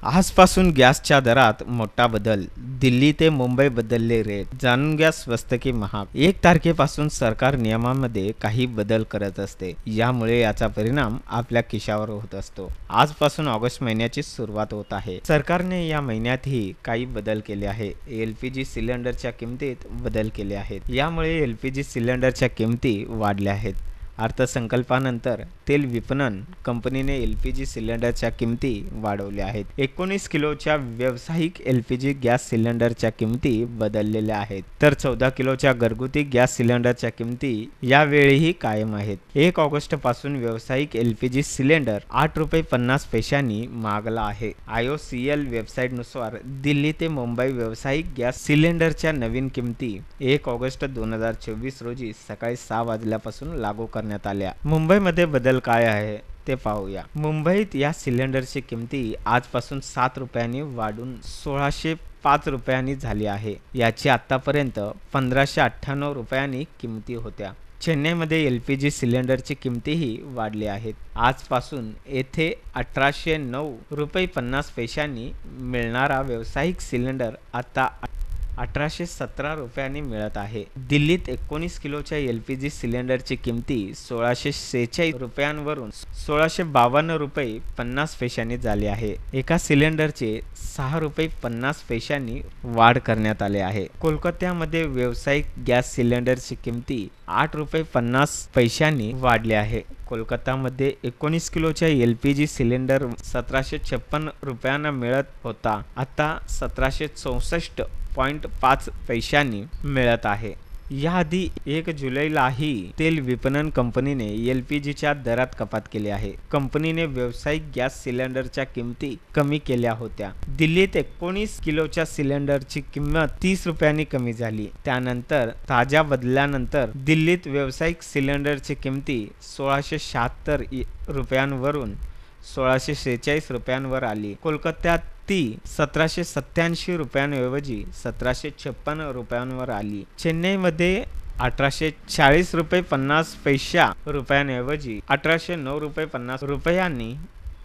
आजपासून गॅसच्या दरात मोठा बदल. दिल्ली ते मुंबई बदलले रेट. जाणून घ्या स्वस्त की महाग. 1 तारखेपासून सरकार नियमांमध्ये काही बदल करत असते. यामुळे याचा परिणाम आपल्या खिशावर होत असतो. आजपासून ऑगस्ट महिन्याची सुरुवात होत आहे. सरकारने या महिन्यातही काही बदल केले आहे. LPG सिलेंडरच्या किमतीत बदल केले आहेत. यामुळे LPG सिलेंडरच्या किमती वाढल्या आहेत. अर्थसंकल्पानंतर तेल विपणन कंपनीने LPG सिलेंडरच्या किमती वाढवल्या आहेत. 19 किलोच्या व्यावसायिक LPG गॅस सिलेंडरच्या किमती बदललेल्या आहेत, तर 14 किलोच्या घरगुती गॅस सिलेंडरच्या किमती यावेळीही कायम आहेत. 1 ऑगस्ट पासून व्यावसायिक LPG सिलेंडर 8 रुपये 50 पैशांनी महागला आहे. IOCL वेबसाईटनुसार दिल्ली ते मुंबई व्यावसायिक गॅस सिलेंडरच्या नवीन किमती 1 ऑगस्ट 2024 रोजी सकाळी 6 वाजल्यापासून लागू करण्यात आल्या. मुंबईमध्ये बदल काय आहे ते पाहूया. मुंबईत या सिलेंडरची किमती आजपासून 7 रुपयांनी वाढून 1605 रुपयांनी झाली आहे. याची आतापर्यंत 1598 रुपयांनी किमती होत्या. चेन्नईमध्ये LPG सिलेंडरची किमतीही वाढली आहेत. आजपासून येथे 1809 रुपये 50 पैशांनी मिळणारा व्यावसायिक सिलेंडर आता 1817 रुपयांनी मिळत आहे. दिल्लीत 19 किलोच्या LPG सिलेंडरची किमती 1646 रुपयांवरून 1652 रुपये 50 पैशांनी झाली आहे. एका सिलेंडरचे 6 रुपये 50 पैशांनी वाढ करण्यात आली आहे. कोलकात्यामध्ये व्यावसायिक गॅस सिलेंडरची किमती 8 रुपये 50 पैशांनी वाढली आहे. कोलकातामध्ये 19 किलोच्या LPG सिलेंडर 1756 रुपयांना मिळत होता, आता 1764.5 पैशांनी मिळत आहे. याआधी 1 जुलैलाही तेल विपणन कंपनीने LPGच्या दरात कपात केली आहे. कंपनीने व्यावसायिक गॅस सिलेंडरच्या किमती कमी केल्या होत्या. दिल्लीत 19 किलोच्या सिलेंडरची किंमत 30 रुपयांनी कमी झाली. त्यानंतर ताज्या बदलानंतर दिल्लीत व्यावसायिक सिलेंडरची किमती 1676 रुपयांवरून 1646 रुपयांवर आली. कोलकात्यात ती 1787 रुपयांऐवजी 1756 रुपयांवर आली. चेन्नईमध्ये 1840 रुपये 50 पैसा रुपयांऐवजी 1809 रुपये 50 रुपयांनी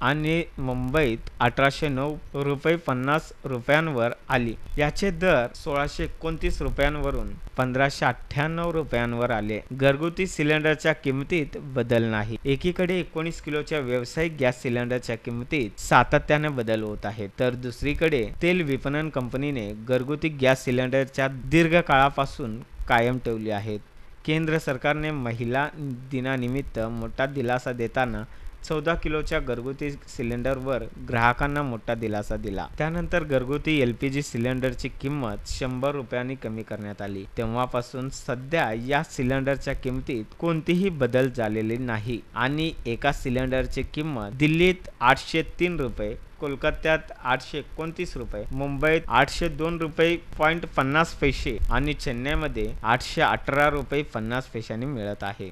आणि मुंबईत 1809 रुपये 50 रुपयांवर आली. याचे दर 1629 रुपयांवरून 1598 रुपयांवर आले. घरगुती सिलेंडरच्या किमतीत बदल नाही. एकीकडे 19 किलोच्या व्यावसायिक गॅस सिलेंडरच्या किमतीत सातत्याने बदल होत आहे, तर दुसरीकडे तेल विपणन कंपनीने घरगुती गॅस सिलेंडरच्या दीर्घकाळापासून कायम ठेवली आहेत. केंद्र सरकारने महिला दिनानिमित्त मोठा दिलासा देताना 14 किलोच्या घरगुती सिलेंडरवर ग्राहकांना मोठा दिलासा दिला. त्यानंतर घरगुती LPG सिलेंडरची किंमत 100 रुपयांनी कमी करण्यात आली. तेव्हापासून सध्या या सिलेंडरच्या किमतीत कोणतीही बदल झालेली नाही आणि एका सिलेंडरची किंमत दिल्लीत 803 रुपये, कोलकात्यात 829 रुपये, मुंबईत 802 रुपये 50 पैसे आणि चेन्नईमध्ये 818 रुपये 50 पैशांनी मिळत आहे.